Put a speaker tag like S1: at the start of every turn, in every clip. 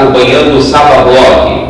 S1: acompanhando o Sabablog.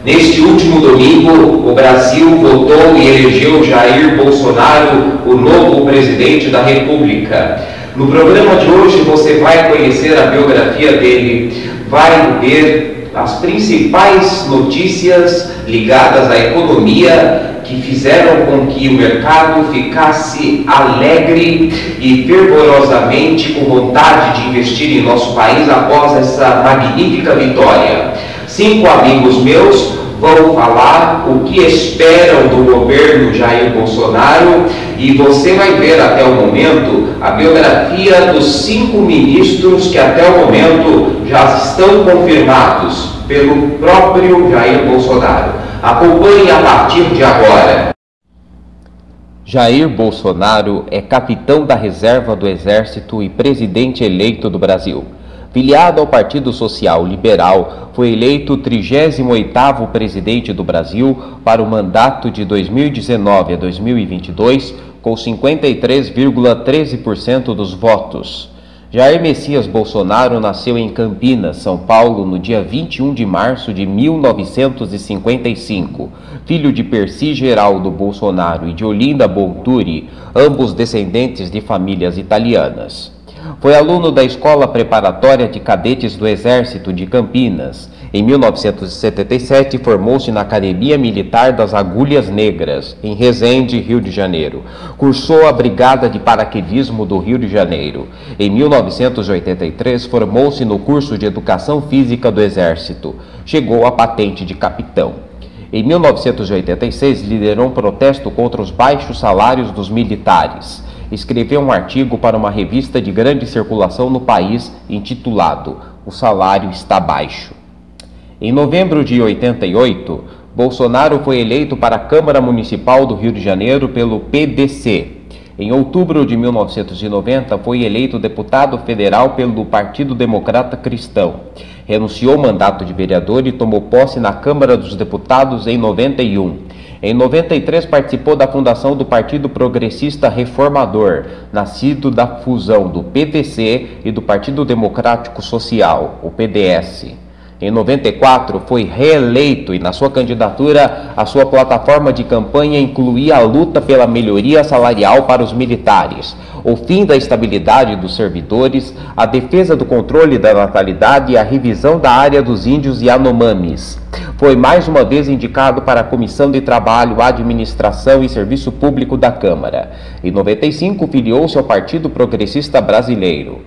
S1: Neste último domingo, o Brasil votou e elegeu Jair Bolsonaro, o novo presidente da República. No programa de hoje você vai conhecer a biografia dele, vai ver as principais notícias ligadas à economia que fizeram com que o mercado ficasse alegre e fervorosamente com vontade de investir em nosso país após essa magnífica vitória. 5 amigos meus vão falar o que esperam do governo Jair Bolsonaro e você vai ver até o momento a biografia dos 5 ministros que até o momento já estão confirmados pelo próprio Jair Bolsonaro. Acompanhe a partir de agora.
S2: Jair Bolsonaro é capitão da reserva do Exército e presidente eleito do Brasil. Filiado ao Partido Social Liberal, foi eleito o 38º presidente do Brasil para o mandato de 2019 a 2022, com 53,13% dos votos. Jair Messias Bolsonaro nasceu em Campinas, São Paulo, no dia 21 de março de 1955. Filho de Percy Geraldo Bolsonaro e de Olinda Bonturi, ambos descendentes de famílias italianas. Foi aluno da Escola Preparatória de Cadetes do Exército de Campinas. Em 1977, formou-se na Academia Militar das Agulhas Negras, em Resende, Rio de Janeiro. Cursou a Brigada de Paraquedismo do Rio de Janeiro. Em 1983, formou-se no curso de Educação Física do Exército. Chegou à patente de capitão. Em 1986, liderou um protesto contra os baixos salários dos militares. Escreveu um artigo para uma revista de grande circulação no país, intitulado "O Salário Está Baixo". Em novembro de 88, Bolsonaro foi eleito para a Câmara Municipal do Rio de Janeiro pelo PDC. Em outubro de 1990, foi eleito deputado federal pelo Partido Democrata Cristão. Renunciou ao mandato de vereador e tomou posse na Câmara dos Deputados em 91. Em 93, participou da fundação do Partido Progressista Reformador, nascido da fusão do PTC e do Partido Democrático Social, o PDS. Em 94, foi reeleito e, na sua candidatura, a sua plataforma de campanha incluía a luta pela melhoria salarial para os militares, o fim da estabilidade dos servidores, a defesa do controle da natalidade e a revisão da área dos índios e Yanomamis. Foi mais uma vez indicado para a Comissão de Trabalho, Administração e Serviço Público da Câmara. Em 95, filiou-se ao Partido Progressista Brasileiro.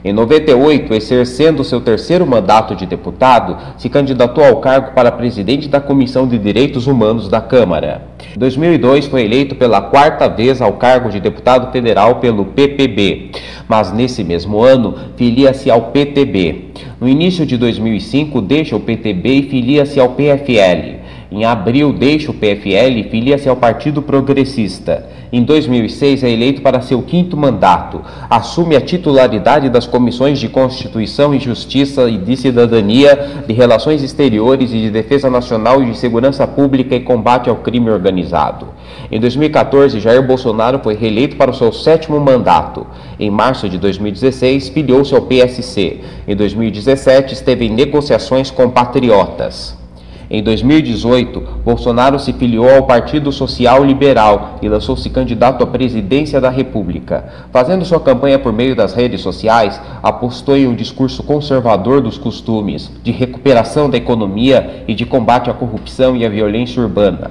S2: Em 98, exercendo seu 3º mandato de deputado, se candidatou ao cargo para presidente da Comissão de Direitos Humanos da Câmara. Em 2002, foi eleito pela 4ª vez ao cargo de deputado federal pelo PPB, mas nesse mesmo ano filia-se ao PTB. No início de 2005, deixa o PTB e filia-se ao PFL. Em abril, deixa o PFL e filia-se ao Partido Progressista. Em 2006, é eleito para seu 5º mandato. Assume a titularidade das Comissões de Constituição e Justiça e de Cidadania, de Relações Exteriores e de Defesa Nacional e de Segurança Pública e Combate ao Crime Organizado. Em 2014, Jair Bolsonaro foi reeleito para o seu 7º mandato. Em março de 2016, filiou-se ao PSC. Em 2017, esteve em negociações com patriotas. Em 2018, Bolsonaro se filiou ao Partido Social Liberal e lançou-se candidato à presidência da República. Fazendo sua campanha por meio das redes sociais, apostou em um discurso conservador dos costumes, de recuperação da economia e de combate à corrupção e à violência urbana.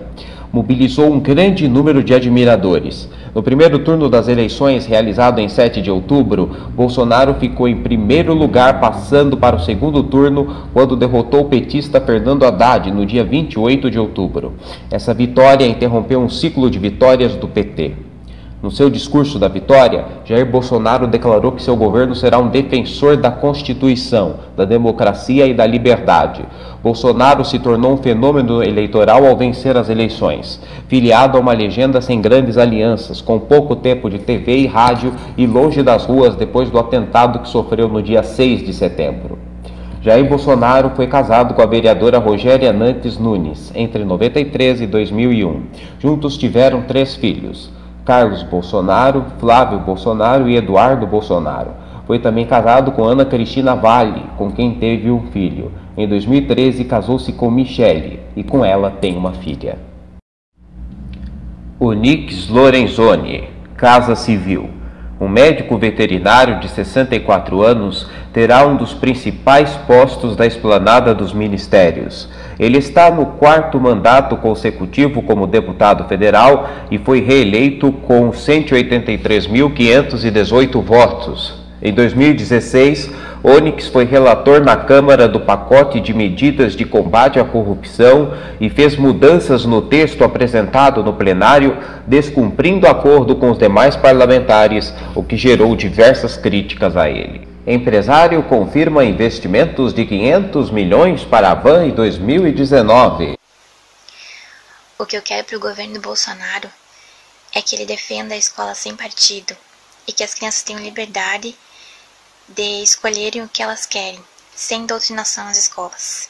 S2: Mobilizou um grande número de admiradores. No primeiro turno das eleições, realizado em 7 de outubro, Bolsonaro ficou em primeiro lugar, passando para o 2º turno, quando derrotou o petista Fernando Haddad no dia 28 de outubro. Essa vitória interrompeu um ciclo de vitórias do PT. No seu discurso da vitória, Jair Bolsonaro declarou que seu governo será um defensor da Constituição, da democracia e da liberdade. Bolsonaro se tornou um fenômeno eleitoral ao vencer as eleições, filiado a uma legenda sem grandes alianças, com pouco tempo de TV e rádio e longe das ruas depois do atentado que sofreu no dia 6 de setembro. Jair Bolsonaro foi casado com a vereadora Rogéria Nantes Nunes entre 93 e 2001. Juntos tiveram 3 filhos: Carlos Bolsonaro, Flávio Bolsonaro e Eduardo Bolsonaro. Foi também casado com Ana Cristina Vale, com quem teve um filho. Em 2013, casou-se com Michele e com ela tem uma filha. Onix Lorenzoni, Casa Civil. Um médico veterinário de 64 anos terá um dos principais postos da esplanada dos ministérios. Ele está no 4º mandato consecutivo como deputado federal e foi reeleito com 183.518 votos. Em 2016, Onix foi relator na Câmara do pacote de medidas de combate à corrupção e fez mudanças no texto apresentado no plenário, descumprindo acordo com os demais parlamentares, o que gerou diversas críticas a ele. Empresário confirma investimentos de 500 milhões para a Van em 2019.
S3: O que eu quero para o governo Bolsonaro é que ele defenda a escola sem partido e que as crianças tenham liberdade de escolherem o que elas querem, sem doutrinação nas escolas.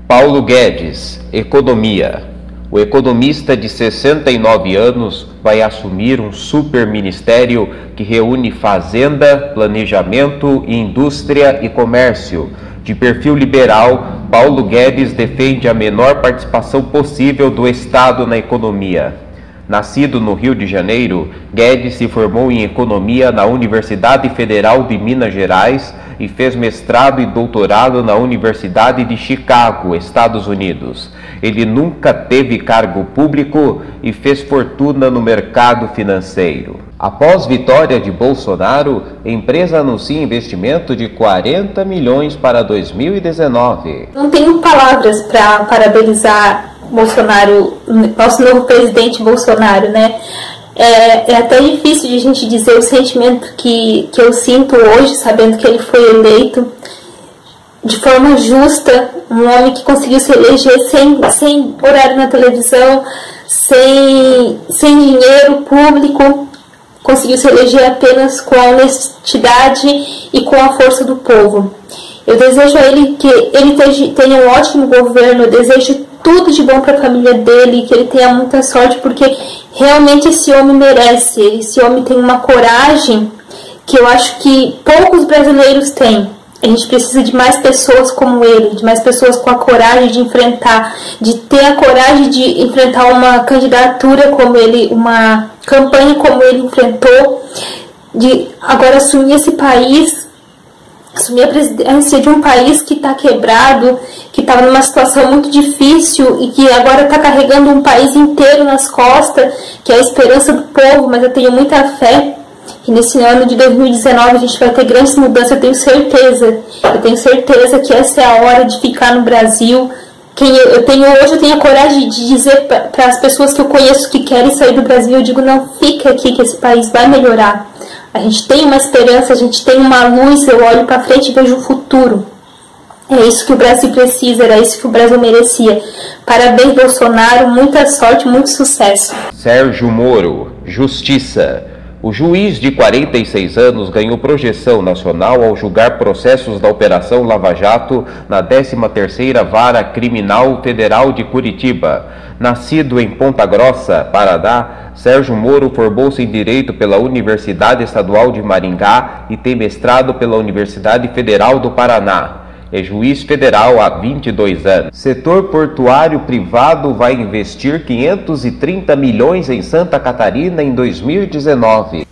S2: Paulo Guedes, Economia. O economista de 69 anos vai assumir um superministério que reúne Fazenda, Planejamento, Indústria e Comércio. De perfil liberal, Paulo Guedes defende a menor participação possível do Estado na economia. Nascido no Rio de Janeiro, Guedes se formou em Economia na Universidade Federal de Minas Gerais e fez mestrado e doutorado na Universidade de Chicago, Estados Unidos. Ele nunca teve cargo público e fez fortuna no mercado financeiro. Após vitória de Bolsonaro, a empresa anuncia investimento de 40 milhões para 2019.
S4: Não tenho palavras para parabenizar Bolsonaro, nosso novo presidente Bolsonaro, né? É até difícil de a gente dizer o sentimento que eu sinto hoje, sabendo que ele foi eleito de forma justa, um homem que conseguiu se eleger sem horário na televisão, sem dinheiro público, conseguiu se eleger apenas com a honestidade e com a força do povo. Eu desejo a ele que ele tenha um ótimo governo, eu desejo tudo de bom para a família dele, que ele tenha muita sorte, porque realmente esse homem merece. Esse homem tem uma coragem que eu acho que poucos brasileiros têm. A gente precisa de mais pessoas como ele, de mais pessoas com a coragem de enfrentar, de ter a coragem de enfrentar uma candidatura como ele, uma campanha como ele enfrentou, de agora assumir esse país, assumir a presidência de um país que está quebrado, que estava numa situação muito difícil e que agora está carregando um país inteiro nas costas, que é a esperança do povo, mas eu tenho muita fé que nesse ano de 2019 a gente vai ter grandes mudanças, eu tenho certeza que essa é a hora de ficar no Brasil. Hoje eu tenho a coragem de dizer para as pessoas que eu conheço que querem sair do Brasil, eu digo, não, fica aqui que esse país vai melhorar. A gente tem uma esperança, a gente tem uma luz, eu olho para frente e vejo o futuro. É isso que o Brasil precisa, era isso que o Brasil merecia. Parabéns, Bolsonaro, muita sorte, muito sucesso.
S2: Sérgio Moro, Justiça. O juiz de 46 anos ganhou projeção nacional ao julgar processos da Operação Lava Jato na 13ª Vara Criminal Federal de Curitiba. Nascido em Ponta Grossa, Paraná, Sérgio Moro formou-se em Direito pela Universidade Estadual de Maringá e tem mestrado pela Universidade Federal do Paraná. É juiz federal há 22 anos. Setor portuário privado vai investir 530 milhões em Santa Catarina em 2019.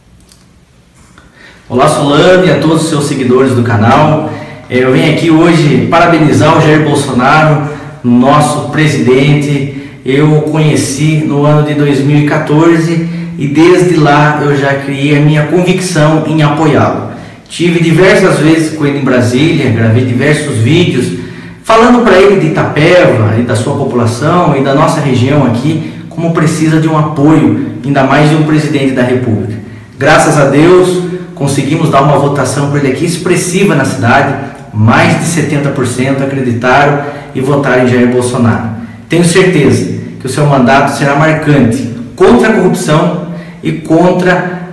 S5: Olá, Solane, a todos os seus seguidores do canal. Eu venho aqui hoje parabenizar o Jair Bolsonaro, nosso presidente. Eu o conheci no ano de 2014 e desde lá eu já criei a minha convicção em apoiá-lo. Tive diversas vezes com ele em Brasília, gravei diversos vídeos falando para ele de Itapeva e da sua população e da nossa região aqui, como precisa de um apoio, ainda mais de um presidente da República. Graças a Deus, conseguimos dar uma votação para ele aqui expressiva na cidade, mais de 70% acreditaram e votaram em Jair Bolsonaro. Tenho certeza que o seu mandato será marcante contra a corrupção e contra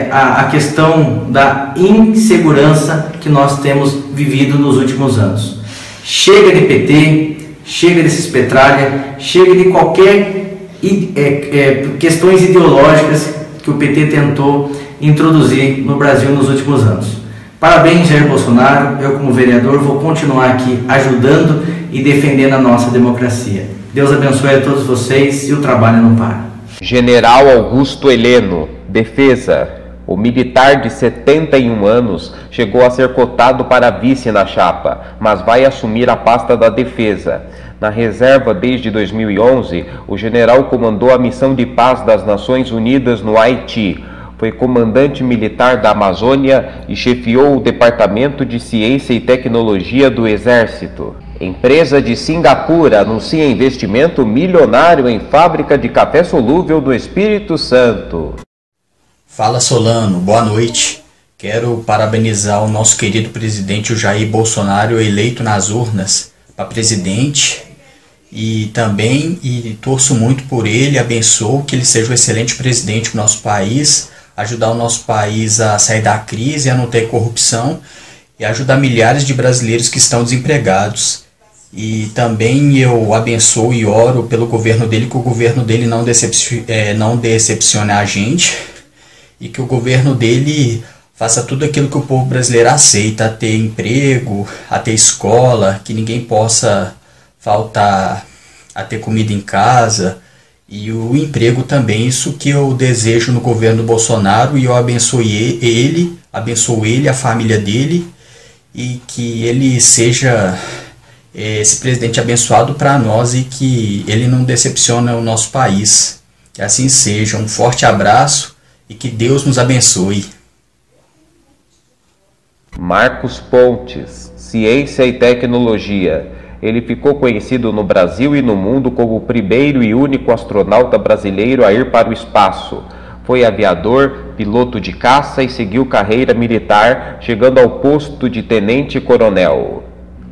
S5: a questão da insegurança que nós temos vivido nos últimos anos. Chega de PT, chega desses petralha, chega de qualquer questões ideológicas que o PT tentou introduzir no Brasil nos últimos anos. Parabéns, Jair Bolsonaro. Eu, como vereador, vou continuar aqui ajudando e defendendo a nossa democracia. Deus abençoe a todos vocês e o trabalho não para.
S2: General Augusto Heleno, Defesa. O militar de 71 anos chegou a ser cotado para vice na chapa, mas vai assumir a pasta da Defesa. Na reserva desde 2011, o general comandou a missão de paz das Nações Unidas no Haiti. Foi comandante militar da Amazônia e chefiou o Departamento de Ciência e Tecnologia do Exército. Empresa de Singapura anuncia investimento milionário em fábrica de café solúvel do Espírito Santo.
S6: Fala Solano, boa noite. Quero parabenizar o nosso querido presidente, o Jair Bolsonaro, eleito nas urnas para presidente. E também torço muito por ele, abençoo que ele seja um excelente presidente do nosso país, ajudar o nosso país a sair da crise, a não ter corrupção e ajudar milhares de brasileiros que estão desempregados. E também eu abençoo e oro pelo governo dele, que o governo dele não decepcione a gente e que o governo dele faça tudo aquilo que o povo brasileiro aceita, a ter emprego, a ter escola, que ninguém possa faltar a ter comida em casa. E o emprego também, isso que eu desejo no governo Bolsonaro, e eu abençoo ele, a família dele, e que ele seja esse presidente abençoado para nós e que ele não decepcione o nosso país. Que assim seja. Um forte abraço e que Deus nos abençoe.
S2: Marcos Pontes, Ciência e Tecnologia. Ele ficou conhecido no Brasil e no mundo como o primeiro e único astronauta brasileiro a ir para o espaço. Foi aviador, piloto de caça e seguiu carreira militar, chegando ao posto de tenente-coronel.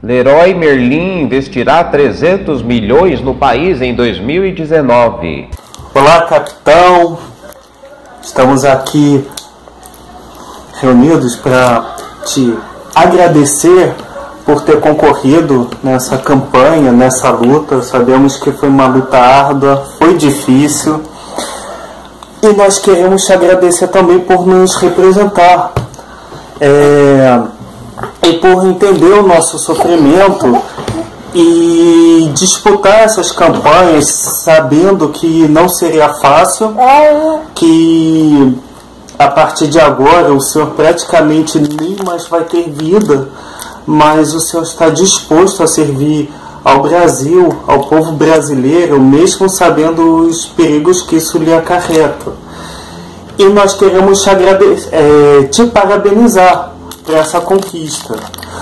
S2: Leroy Merlin investirá 300 milhões no país em 2019.
S7: Olá, capitão. Estamos aqui reunidos para te agradecer por ter concorrido nessa campanha, nessa luta. Sabemos que foi uma luta árdua, foi difícil. E nós queremos te agradecer também por nos representar. E por entender o nosso sofrimento e disputar essas campanhas sabendo que não seria fácil, que a partir de agora o senhor praticamente nem mais vai ter vida, mas o senhor está disposto a servir ao Brasil, ao povo brasileiro, mesmo sabendo os perigos que isso lhe acarreta. E nós queremos te parabenizar por essa conquista.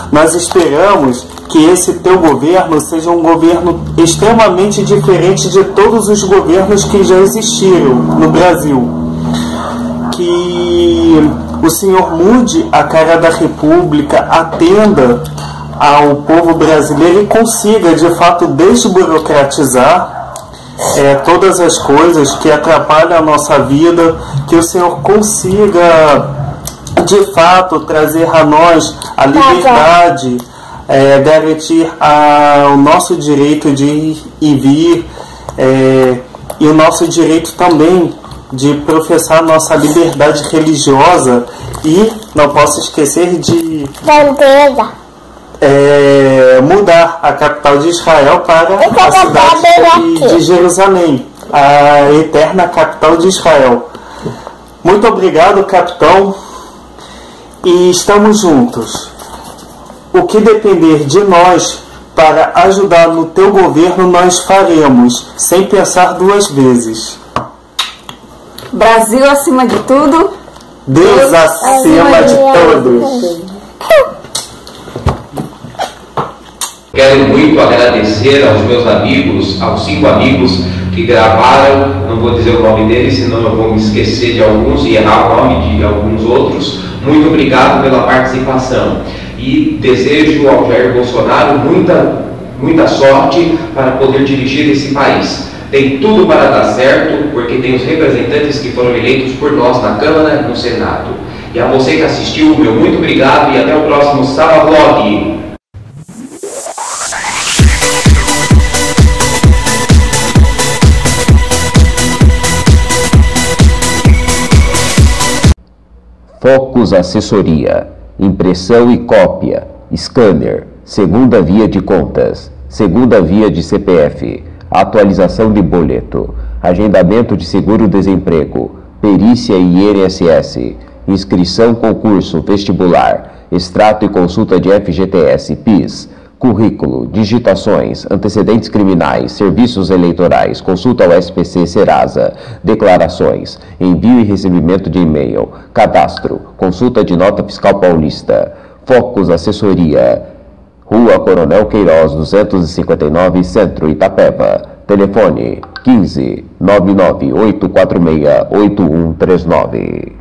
S7: Nós esperamos que esse teu governo seja um governo extremamente diferente de todos os governos que já existiram no Brasil. Que o senhor mude a cara da República, atenda ao povo brasileiro e consiga, de fato, desburocratizar todas as coisas que atrapalham a nossa vida, que o senhor consiga, de fato, trazer a nós a liberdade, garantir o nosso direito de ir e vir, e o nosso direito também de professar nossa liberdade religiosa. E não posso esquecer de mudar a capital de Israel para a cidade de Jerusalém, a eterna capital de Israel. Muito obrigado, capitão, e estamos juntos. O que depender de nós para ajudar no teu governo, nós faremos, sem pensar duas vezes.
S8: Brasil acima de tudo.
S7: Deus acima de todos.
S1: Quero muito agradecer aos meus amigos, aos 5 amigos que gravaram. Não vou dizer o nome deles, senão eu vou me esquecer de alguns e errar o nome de alguns outros. Muito obrigado pela participação. E desejo ao Jair Bolsonaro muita sorte para poder dirigir esse país. Tem tudo para dar certo, porque tem os representantes que foram eleitos por nós na Câmara e no Senado. E a você que assistiu, meu muito obrigado e até o próximo Sala Vlog.
S2: Focus Assessoria. impressão e cópia, scanner, segunda via de contas, segunda via de CPF, atualização de boleto, agendamento de seguro-desemprego, perícia e INSS, inscrição, concurso, vestibular, extrato e consulta de FGTS, PIS, currículo, digitações, antecedentes criminais, serviços eleitorais, consulta ao SPC Serasa, declarações, envio e recebimento de e-mail, cadastro, consulta de nota fiscal paulista, Focus Assessoria, Rua Coronel Queiroz, 259, Centro, Itapeva. Telefone 15 99846 8139.